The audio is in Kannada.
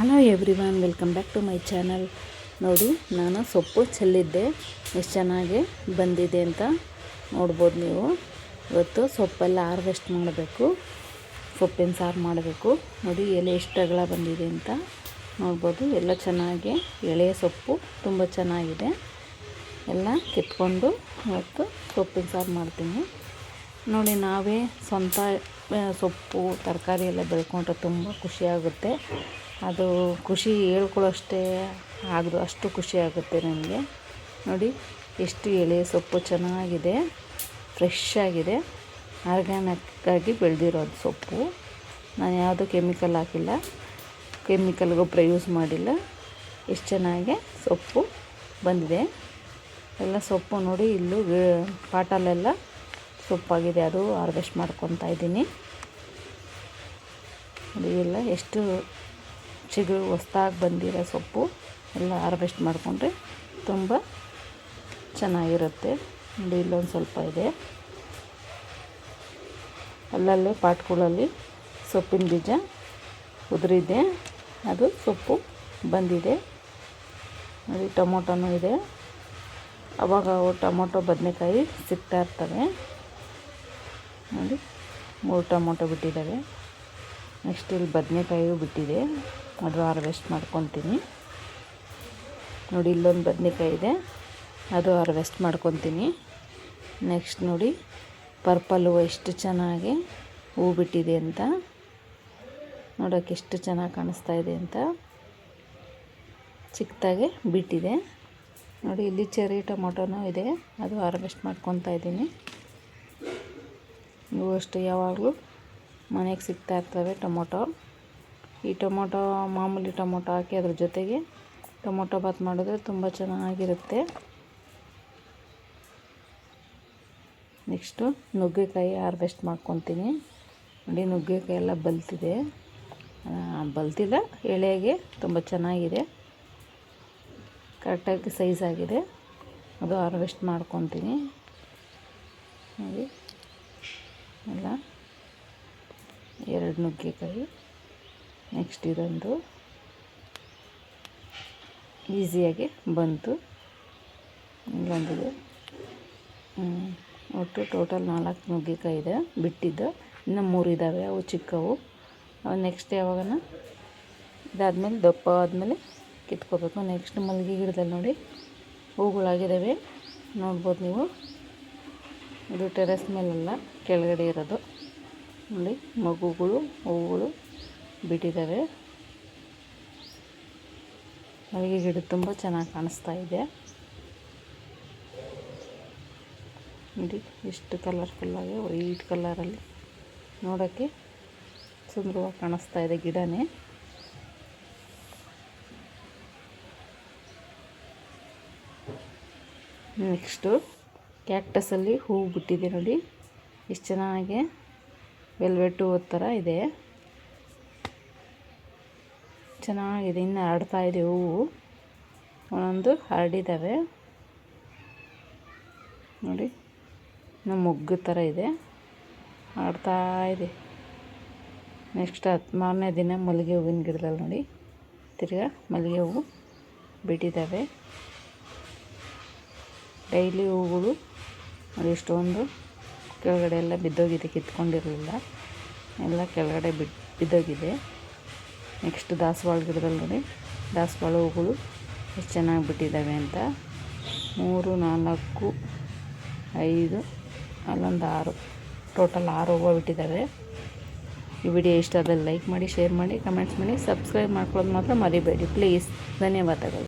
Hello everyone, welcome back to my channel. ನೋಡಿ, ನಾನು ಸೊಪ್ಪು ಚೆಲ್ಲಿದ್ದೆ, ಎಷ್ಟು ಚೆನ್ನಾಗಿ ಬಂದಿದೆ ಅಂತ ನೋಡ್ಬೋದು ನೀವು. ಇವತ್ತು ಸೊಪ್ಪೆಲ್ಲ ಹಾರ್ವೆಸ್ಟ್ ಮಾಡಬೇಕು, ಸೊಪ್ಪಿನ ಸಾರು ಮಾಡಬೇಕು. ನೋಡಿ ಎಲೆ ಎಷ್ಟು ಅಗಲ ಬಂದಿದೆ ಅಂತ ನೋಡ್ಬೋದು. ಎಲ್ಲ ಚೆನ್ನಾಗಿ ಎಳೆಯ ಸೊಪ್ಪು ತುಂಬ ಚೆನ್ನಾಗಿದೆ. ಎಲ್ಲ ಕಿತ್ಕೊಂಡು ಇವತ್ತು ಸೊಪ್ಪಿನ ಸಾರು ಮಾಡ್ತೀನಿ. ನೋಡಿ, ನಾವೇ ಸ್ವಂತ ಸೊಪ್ಪು ತರಕಾರಿ ಎಲ್ಲ ಬೆಳ್ಕೊಂಡ್ರೆ ತುಂಬ ಖುಷಿಯಾಗುತ್ತೆ. ಅದು ಖುಷಿ ಹೇಳ್ಕೊಳ್ಳೋಷ್ಟೇ ಆಗದು, ಅಷ್ಟು ಖುಷಿ ಆಗುತ್ತೆ ನನಗೆ. ನೋಡಿ ಎಷ್ಟು ಎಳೆಯ ಸೊಪ್ಪು ಚೆನ್ನಾಗಿದೆ, ಫ್ರೆಶ್ ಆಗಿದೆ, ಆರ್ಗ್ಯಾನಿಕ್ಕಾಗಿ ಬೆಳೆದಿರೋದು ಸೊಪ್ಪು. ನಾನು ಯಾವುದೂ ಕೆಮಿಕಲ್ ಹಾಕಿಲ್ಲ, ಕೆಮಿಕಲ್ ಗೊಬ್ಬರ ಯೂಸ್ ಮಾಡಿಲ್ಲ. ಎಷ್ಟು ಚೆನ್ನಾಗಿ ಸೊಪ್ಪು ಬಂದಿದೆ. ಎಲ್ಲ ಸೊಪ್ಪು ನೋಡಿ, ಇಲ್ಲೂ ಪಾಟಲ್ಲೆಲ್ಲ ಸೊಪ್ಪಾಗಿದೆ, ಅದು ಹಾರ್ವೆಸ್ಟ್ ಮಾಡ್ಕೊತಾ ಇದ್ದೀನಿ. ನೋಡಿ ಎಲ್ಲ ಎಷ್ಟು ಚಿಗುರು ಹೊಸ್ದಾಗಿ ಬಂದಿರೋ ಸೊಪ್ಪು ಎಲ್ಲ ಹಾರ್ವೆಸ್ಟ್ ಮಾಡಿಕೊಂಡ್ರೆ ತುಂಬ ಚೆನ್ನಾಗಿರುತ್ತೆ. ನೋಡಿ ಇಲ್ಲೊಂದು ಸ್ವಲ್ಪ ಇದೆ, ಅಲ್ಲಲ್ಲೇ ಪಾಟ್ಗಳಲ್ಲಿ ಸೊಪ್ಪಿನ ಬೀಜ ಉದುರಿದೆ, ಅದು ಸೊಪ್ಪು ಬಂದಿದೆ. ನೋಡಿ ಟೊಮೊಟೊನೂ ಇದೆ, ಅವಾಗ ಟೊಮೊಟೊ ಬದನೆಕಾಯಿ ಸಿಗ್ತಾ ಇರ್ತವೆ. ನೋಡಿ 3 ಟೊಮೊಟೊ ಬಿಟ್ಟಿದ್ದಾವೆ. ನೆಕ್ಸ್ಟ್ ಇಲ್ಲಿ ಬದನೆಕಾಯಿಯೂ ಬಿಟ್ಟಿದೆ, ಅದು ಹಾರ್ವೆಸ್ಟ್ ಮಾಡ್ಕೊತೀನಿ. ನೋಡಿ ಇಲ್ಲೊಂದು ಬದನೆಕಾಯಿ ಇದೆ, ಅದು ಹಾರ್ವೆಸ್ಟ್ ಮಾಡ್ಕೊತೀನಿ. ನೆಕ್ಸ್ಟ್ ನೋಡಿ ಪರ್ಪಲ್ ಹೂವು ಎಷ್ಟು ಚೆನ್ನಾಗಿ ಹೂ ಬಿಟ್ಟಿದೆ ಅಂತ, ನೋಡೋಕ್ಕೆ ಎಷ್ಟು ಚೆನ್ನಾಗಿ ಕಾಣಿಸ್ತಾ ಇದೆ ಅಂತ, ಚಿಕ್ಕದಾಗೆ ಬಿಟ್ಟಿದೆ. ನೋಡಿ ಇಲ್ಲಿ ಚೆರಿ ಟೊಮೊಟೊನೂ ಇದೆ, ಅದು ಹಾರ್ವೆಸ್ಟ್ ಮಾಡ್ಕೊತಾ ಇದ್ದೀನಿ. ಇವು ಅಷ್ಟು ಯಾವಾಗಲೂ ಮನೆಗೆ ಸಿಗ್ತಾ ಇರ್ತವೆ ಟೊಮೊಟೊ. ಈ ಟೊಮೊಟೊ ಮಾಮೂಲಿ ಟೊಮೊಟೊ ಹಾಕಿ ಅದ್ರ ಜೊತೆಗೆ ಟೊಮೊಟೊ ಬಾತ್ ಮಾಡಿದ್ರೆ ತುಂಬ ಚೆನ್ನಾಗಿರುತ್ತೆ. ನೆಕ್ಸ್ಟು ನುಗ್ಗೆಕಾಯಿ ಹಾರ್ವೆಸ್ಟ್ ಮಾಡ್ಕೊತೀನಿ. ನೋಡಿ ನುಗ್ಗೆಕಾಯಿ ಎಲ್ಲ ಬಲ್ತಿದೆ, ಬಲ್ತಿಲ್ಲ, ಎಳೆಗೆ ತುಂಬ ಚೆನ್ನಾಗಿದೆ, ಕರೆಕ್ಟಾಗಿ ಸೈಜ್ ಆಗಿದೆ, ಅದು ಹಾರ್ವೆಸ್ಟ್ ಮಾಡ್ಕೊತೀನಿ. ನೋಡಿ ಎಲ್ಲ 2 ನುಗ್ಗೆಕಾಯಿ. ನೆಕ್ಸ್ಟ್ ಇದೊಂದು ಈಸಿಯಾಗಿ ಬಂತು, ಇಲ್ಲೊಂದಿದೆ. ಒಟ್ಟು ಟೋಟಲ್ 4 ನುಗ್ಗೆಕಾಯಿ ಇದೆ ಬಿಟ್ಟಿದ್ದು, ಇನ್ನು 3 ಇದ್ದಾವೆ, ಅವು ಚಿಕ್ಕವು. ಅವು ನೆಕ್ಸ್ಟ್ ಯಾವಾಗನ ಇದಾದಮೇಲೆ ದಪ್ಪ ಆದಮೇಲೆ ಕಿತ್ಕೋಬೇಕು. ನೆಕ್ಸ್ಟ್ ಮಲ್ಲಿಗೆ ಗಿಡದಲ್ಲಿ ನೋಡಿ ಹೂಗಳಾಗಿದ್ದಾವೆ, ನೋಡ್ಬೋದು ನೀವು. ಇದು ಟೆರೆಸ್ ಮೇಲೆಲ್ಲ ಕೆಳಗಡೆ ಇರೋದು. ನೋಡಿ ಮಗುಗಳು ಹೂಗಳು ಬಿಟ್ಟಿದ್ದಾವೆ. ಮಲ್ಲಿಗೆ ಗಿಡ ತುಂಬ ಚೆನ್ನಾಗಿ ಕಾಣಿಸ್ತಾ ಇದೆ. ನೋಡಿ ಎಷ್ಟು ಕಲರ್ಫುಲ್ಲಾಗಿ ವೈಟ್ ಕಲರಲ್ಲಿ ನೋಡೋಕ್ಕೆ ಸುಂದರವಾಗಿ ಕಾಣಿಸ್ತಾ ಇದೆ ಗಿಡನೇ. ನೆಕ್ಸ್ಟು ಕ್ಯಾಕ್ಟಸಲ್ಲಿ ಹೂವು ಬಿಟ್ಟಿದೆ. ನೋಡಿ ಎಷ್ಟು ಚೆನ್ನಾಗಿ ವೆಲ್ವೆಟ್ ಹೂವು ಥರ ಇದೆ, ಚೆನ್ನಾಗಿದೆ. ಇನ್ನು ಹರಡ್ತಾ ಇದೆ ಹೂವು, ಒಂದೊಂದು ಹರಡಿದ್ದಾವೆ. ನೋಡಿ ಇನ್ನು ಮೊಗ್ಗು ಥರ ಇದೆ, ಹರಡ್ತಾ ಇದೆ. ನೆಕ್ಸ್ಟ್ 14ನೇ ದಿನ ಮಲ್ಲಿಗೆ ಹೂವಿನ ಗಿಡದಲ್ಲಿ ನೋಡಿ ತಿರ್ಗಾ ಮಲ್ಲಿಗೆ ಹೂವು ಬಿಟ್ಟಿದ್ದಾವೆ. ಡೈಲಿ ಹೂಗಳು ನೋಡಿ ಎಷ್ಟೊಂದು ಕೆಳಗಡೆ ಎಲ್ಲ ಬಿದ್ದೋಗಿದೆ, ಕಿತ್ಕೊಂಡಿರಲಿಲ್ಲ, ಎಲ್ಲ ಕೆಳಗಡೆ ಬಿದ್ದೋಗಿದೆ. ನೆಕ್ಸ್ಟ್ ದಾಸವಾಳ ಗಿಡದಲ್ಲಿ ನೋಡಿ ದಾಸವಾಳ ಹೂಗಳು ಎಷ್ಟು ಚೆನ್ನಾಗಿ ಬಿಟ್ಟಿದ್ದಾವೆ ಅಂತ. 3, 4, 5, ಅಲ್ಲೊಂದು 6, ಟೋಟಲ್ 6 ಹೂವು ಬಿಟ್ಟಿದ್ದಾವೆ. ಈ ವಿಡಿಯೋ ಇಷ್ಟ ಆದಲ್ಲಿ ಲೈಕ್ ಮಾಡಿ, ಶೇರ್ ಮಾಡಿ, ಕಮೆಂಟ್ಸ್ ಮಾಡಿ, ಸಬ್ಸ್ಕ್ರೈಬ್ ಮಾಡ್ಕೊಳ್ಳೋದು ಮಾತ್ರ ಮರಿಬೇಡಿ ಪ್ಲೀಸ್. ಧನ್ಯವಾದಗಳು.